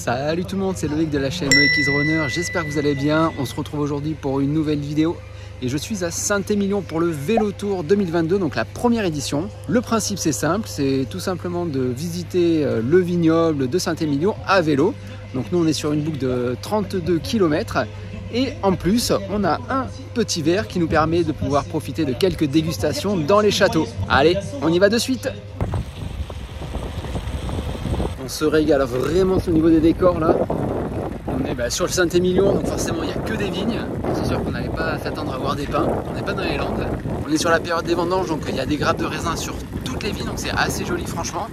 Salut tout le monde, c'est Loïc de la chaîne Loïc is Runner, j'espère que vous allez bien. On se retrouve aujourd'hui pour une nouvelle vidéo et je suis à Saint-Émilion pour le Vélo Tour 2022, donc la première édition. Le principe c'est simple, c'est tout simplement de visiter le vignoble de Saint-Émilion à vélo. Donc nous on est sur une boucle de 32 km et en plus on a un petit verre qui nous permet de pouvoir profiter de quelques dégustations dans les châteaux. Allez, on y va de suite. On se régale vraiment au niveau des décors là. On est sur le Saint-Émilion, donc forcément il n'y a que des vignes. C'est sûr qu'on n'allait pas s'attendre à voir des pins. On n'est pas dans les Landes. On est sur la période des vendanges, donc il y a des grappes de raisin sur toutes les vignes, donc c'est assez joli franchement.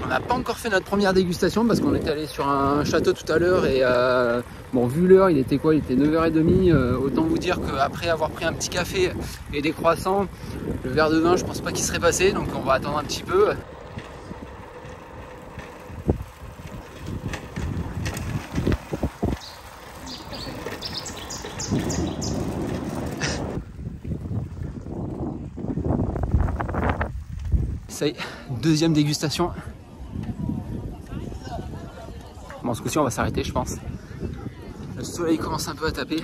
On n'a pas encore fait notre première dégustation parce qu'on est allé sur un château tout à l'heure et bon, vu l'heure, il était quoi? Il était 9h30. Autant vous dire qu'après avoir pris un petit café et des croissants, le verre de vin, je pense pas qu'il serait passé, donc on va attendre un petit peu. Ça y est, deuxième dégustation. Bon, ce coup-ci, on va s'arrêter, je pense. Le soleil commence un peu à taper.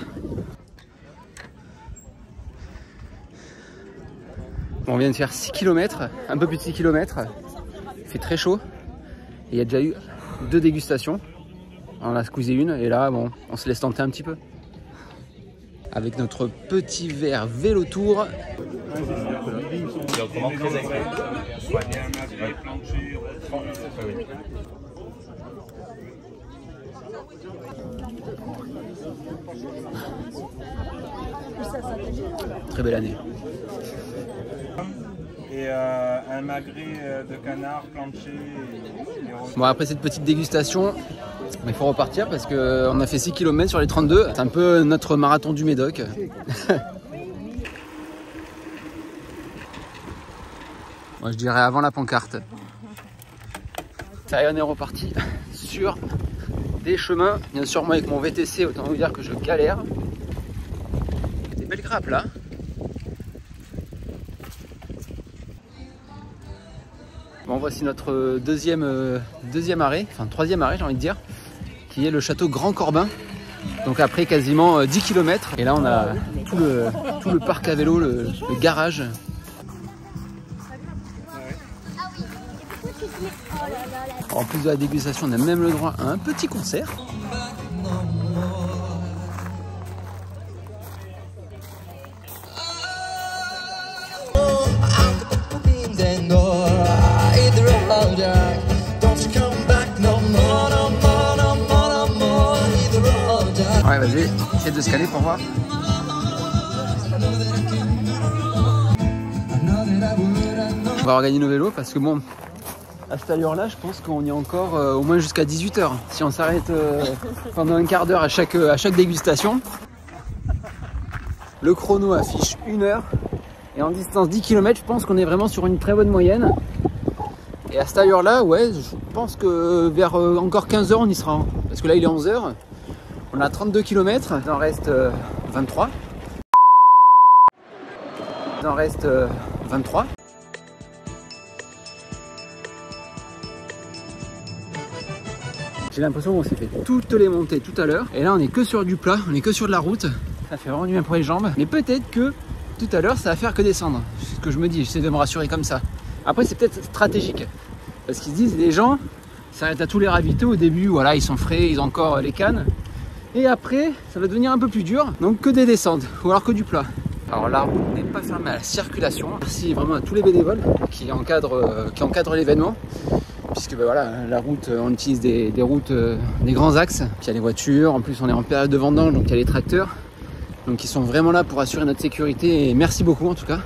Bon, on vient de faire 6 km, un peu plus de 6 km. Il fait très chaud. Et il y a déjà eu 2 dégustations. On en a squeezé une et là, bon, on se laisse tenter un petit peu. Avec notre petit verre Vélo Tour. Très belle année. Et un magret de canard planché. Bon, après cette petite dégustation, il faut repartir parce qu'on a fait 6 km sur les 32. C'est un peu notre marathon du Médoc. Moi je dirais avant la pancarte. Ça y est, on est reparti sur des chemins. Bien sûr, moi avec mon VTC, autant vous dire que je galère. Des belles grappes là. Bon, voici notre deuxième arrêt, enfin troisième arrêt j'ai envie de dire, qui est le château Grand Corbin. Donc après quasiment 10 km. Et là on a tout le parc à vélo, le garage. En plus de la dégustation, on a même le droit à un petit concert. Ouais, vas-y, essaie de scanner pour voir. On va regagner nos vélos parce que bon, à cette allure-là, je pense qu'on y est encore au moins jusqu'à 18 h. Si on s'arrête pendant un quart d'heure à chaque dégustation. Le chrono affiche 1 heure. Et en distance 10 km, je pense qu'on est vraiment sur une très bonne moyenne. Et à cette allure-là, ouais, je pense que vers encore 15 h, on y sera. Parce que là, il est 11 h. On a 32 km. Il en reste 23. Il en reste 23. J'ai l'impression qu'on s'est fait toutes les montées tout à l'heure. Et là, on est que sur du plat, on est que sur de la route. Ça fait vraiment du bien pour les jambes. Mais peut-être que tout à l'heure, ça va faire que descendre. C'est ce que je me dis, j'essaie de me rassurer comme ça. Après, c'est peut-être stratégique. Parce qu'ils se disent, les gens s'arrêtent à tous les ravitaux. Au début, voilà, ils sont frais, ils ont encore les cannes. Et après, ça va devenir un peu plus dur. Donc que des descentes, ou alors que du plat. Alors la route n'est pas fermée à la circulation. Merci vraiment à tous les bénévoles qui encadrent l'événement. Puisque ben voilà, la route, on utilise des routes, des grands axes. Puis il y a les voitures, en plus on est en période de vendange, donc il y a les tracteurs. Donc ils sont vraiment là pour assurer notre sécurité et merci beaucoup en tout cas.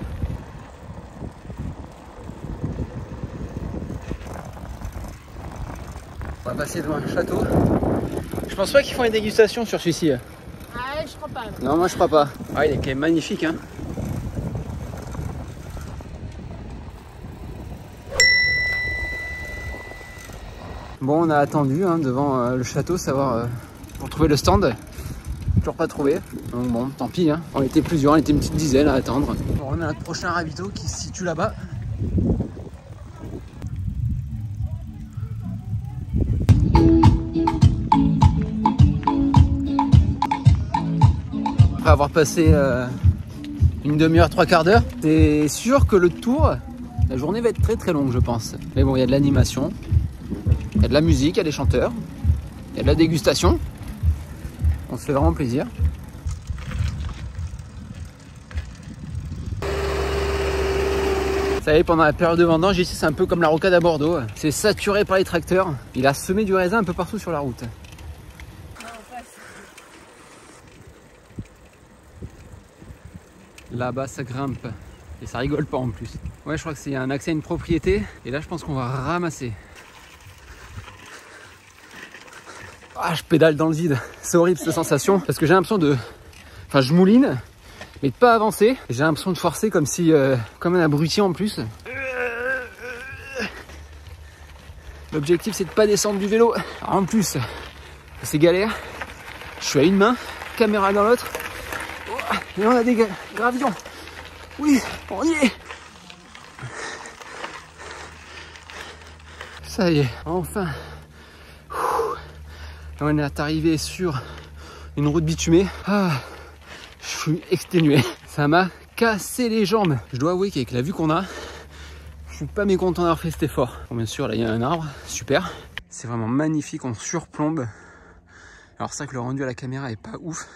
On va passer devant un château. Je pense pas qu'ils font une dégustation sur celui-ci. Ah, je crois pas. Non, moi je crois pas. Ah, il est quand même magnifique, hein. Bon, on a attendu hein, devant le château, savoir pour trouver le stand. Toujours pas trouvé. Donc bon, tant pis. Hein. On était plusieurs, on était une petite dizaine à attendre. Bon, on a notre prochain ravito qui se situe là-bas. avoir passé une demi-heure, 3/4 d'heure. C'est sûr que le tour, la journée va être très très longue je pense. Mais bon, il y a de l'animation, il y a de la musique, il y a des chanteurs, il y a de la dégustation. On se fait vraiment plaisir. Vous savez, pendant la période de vendange, ici c'est un peu comme la rocade à Bordeaux. C'est saturé par les tracteurs. Il a semé du raisin un peu partout sur la route. Là-bas ça grimpe. Et ça rigole pas en plus. Ouais, je crois que c'est un accès à une propriété. Et là je pense qu'on va ramasser. Ah, je pédale dans le vide. C'est horrible cette sensation. Parce que j'ai l'impression de... Enfin, je mouline, mais de pas avancer. J'ai l'impression de forcer comme si... comme un abruti en plus. L'objectif c'est de pas descendre du vélo. Alors, en plus, c'est galère. Je suis à une main, caméra dans l'autre. Et on a des gravillons. Oui, on y est. Ça y est, enfin. On est arrivé sur une route bitumée. Ah, je suis exténué. Ça m'a cassé les jambes. Je dois avouer qu'avec la vue qu'on a, je suis pas mécontent d'avoir fait cet effort. Bon, bien sûr, là il y a un arbre, super. C'est vraiment magnifique, on surplombe. Alors ça que le rendu à la caméra est pas ouf.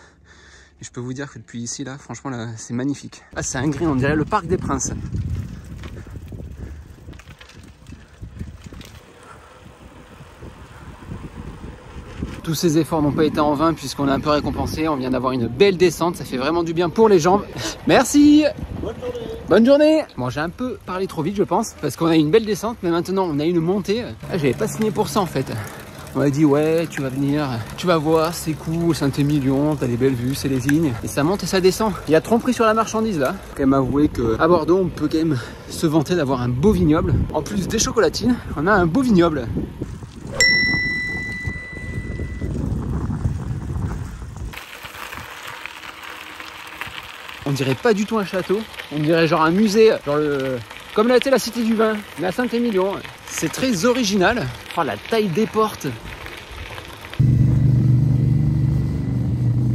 Et je peux vous dire que depuis ici, là, franchement, là, c'est magnifique. Ah, c'est un green, on dirait le Parc des Princes. Tous ces efforts n'ont pas été en vain puisqu'on est un peu récompensé. On vient d'avoir une belle descente, ça fait vraiment du bien pour les jambes. Merci. Bonne journée. Bon, j'ai un peu parlé trop vite, je pense, parce qu'on a une belle descente, mais maintenant on a une montée. Ah, j'avais pas signé pour ça en fait. On m'a dit ouais, tu vas venir, tu vas voir, c'est cool, Saint-Émilion, t'as des belles vues, c'est les vignes. Et ça monte et ça descend. Il y a tromperie sur la marchandise là. Faut quand même avouer qu'à Bordeaux, on peut quand même se vanter d'avoir un beau vignoble. En plus des chocolatines, on a un beau vignoble. On dirait pas du tout un château, on dirait genre un musée, genre comme l'a été la Cité du Vin, mais à Saint-Émilion. C'est très original. Oh, la taille des portes.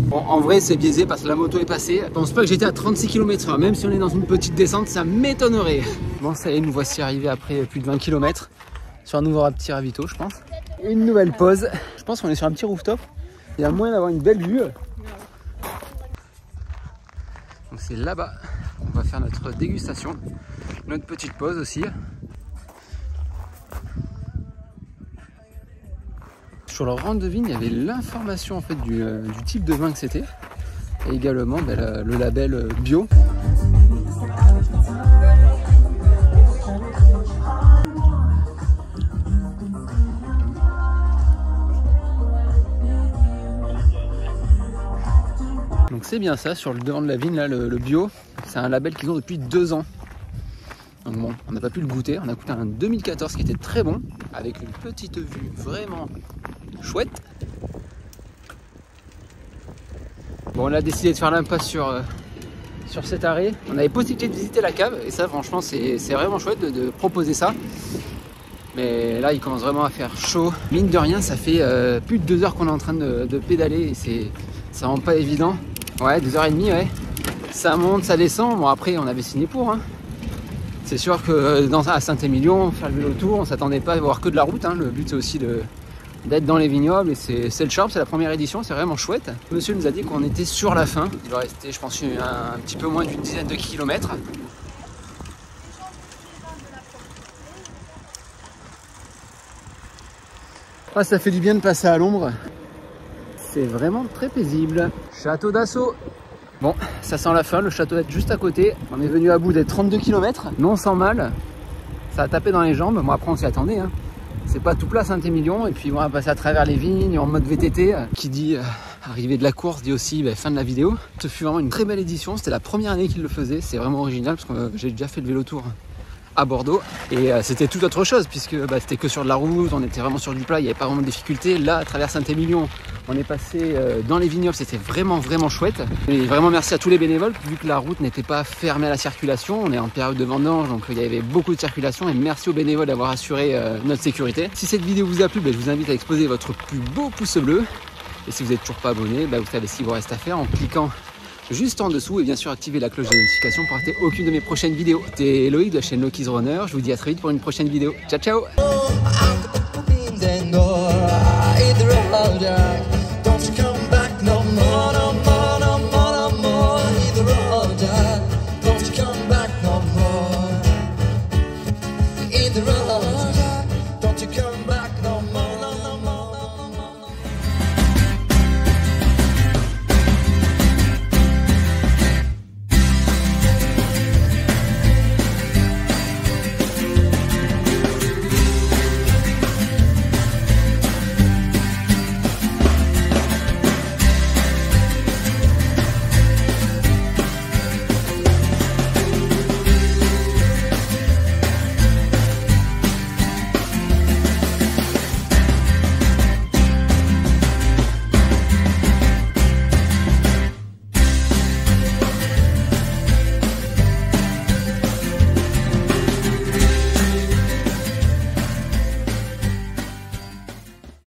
Bon, en vrai, c'est biaisé parce que la moto est passée. Je pense pas que j'étais à 36 km/h, même si on est dans une petite descente, ça m'étonnerait. Bon, ça y est, nous voici arrivés après plus de 20 km sur un nouveau petit ravito, je pense. Une nouvelle pause. Je pense qu'on est sur un petit rooftop. Il y a moyen d'avoir une belle vue. Donc c'est là-bas qu'on va faire notre dégustation, notre petite pause aussi. Sur leur rente de vigne, il y avait l'information en fait du type de vin que c'était et également le label bio. Donc c'est bien ça, sur le devant de la vigne, là, le bio, c'est un label qu'ils ont depuis 2 ans. Donc bon, on n'a pas pu le goûter, on a goûté un 2014 qui était très bon, avec une petite vue vraiment chouette. Bon, on a décidé de faire l'impasse sur cet arrêt. On avait possibilité de visiter la cave, et ça franchement c'est vraiment chouette de proposer ça. Mais là il commence vraiment à faire chaud. Mine de rien, ça fait plus de 2 heures qu'on est en train de pédaler, et c'est vraiment pas évident. Ouais, 2h30, ouais. Ça monte, ça descend. Bon, après, on avait signé pour. Hein. C'est sûr que à Saint-Émilion, faire le vélo tour, on s'attendait pas à voir que de la route. Hein. Le but, c'est aussi d'être dans les vignobles. Et c'est le charme, c'est la première édition, c'est vraiment chouette. Monsieur nous a dit qu'on était sur la fin. Il doit rester, je pense, un petit peu moins d'une dizaine de kilomètres. Ah, ça fait du bien de passer à l'ombre. C'est vraiment très paisible. Château d'Assaut. Bon, ça sent la fin, le château est juste à côté. On est venu à bout des 32 km, mais on sent mal. Ça a tapé dans les jambes. Bon, après on s'y attendait. Hein. C'est pas tout plat Saint-Émilion. Et puis on va passer à travers les vignes en mode VTT. Qui dit arrivée de la course dit aussi fin de la vidéo. Ce fut vraiment une très belle édition. C'était la première année qu'il le faisait. C'est vraiment original parce que j'ai déjà fait le vélo tour à Bordeaux et c'était tout autre chose puisque c'était que sur de la route, on était vraiment sur du plat, il n'y avait pas vraiment de difficulté. Là, à travers Saint-Émilion, on est passé dans les vignobles, c'était vraiment chouette. Et vraiment merci à tous les bénévoles vu que la route n'était pas fermée à la circulation. On est en période de vendange, donc il y avait beaucoup de circulation et merci aux bénévoles d'avoir assuré notre sécurité. Si cette vidéo vous a plu, je vous invite à exposer votre plus beau pouce bleu. Et si vous n'êtes toujours pas abonné, vous savez ce qu'il vous reste à faire en cliquant juste en dessous et bien sûr activer la cloche de notification pour rater aucune de mes prochaines vidéos. C'était Loïc de la chaîne Loki's Runner, je vous dis à très vite pour une prochaine vidéo. Ciao ciao.